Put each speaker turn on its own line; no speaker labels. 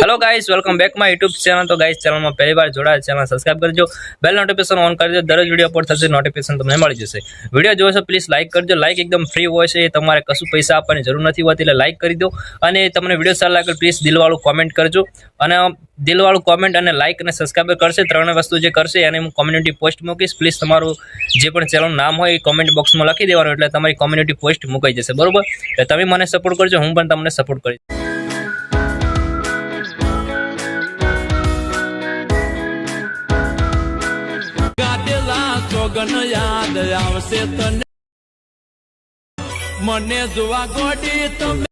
Hello guys, welcome back my YouTube channel. तो guys channel में पहली बार जोड़ा चैनल सब्सक्राइब करजो, बेल नोटिफिकेशन ऑन कर दो। दररोज वीडियो अपलोड थશે नोटिफिकेशन તમને મળી જશે। વિડિયો જોવો છો પ્લીઝ લાઈક કરજો। લાઈક એકદમ ફ્રી હોય છે, તમારે કશું પૈસા આપવાની જરૂર નથી હોતી, એટલે લાઈક કરી દો। અને તમને વિડિયો સારો લાગે પ્લીઝ દિલવાળું કોમેન્ટ કરજો। અને દિલવાળું કોમેન્ટ અને લાઈક અને સબસ્ક્રાઇબ કરશે, ત્રણ વસ્તુ જે કરશે એને હું કોમ્યુનિટી પોસ્ટ મૂકીશ। પ્લીઝ તમારું જે પણ ચેનલનું નામ હોય એ કોમેન્ટ બોક્સમાં લખી દેવાનું, એટલે તમારી કોમ્યુનિટી પોસ્ટ મુકાઈ જશે, બરોબર? એટલે તમે મને સપોર્ટ કરજો, હું પણ તમને સપોર્ટ કરીશ।
ગન યાદ આવશે તને મને જોવા ગોડી તમે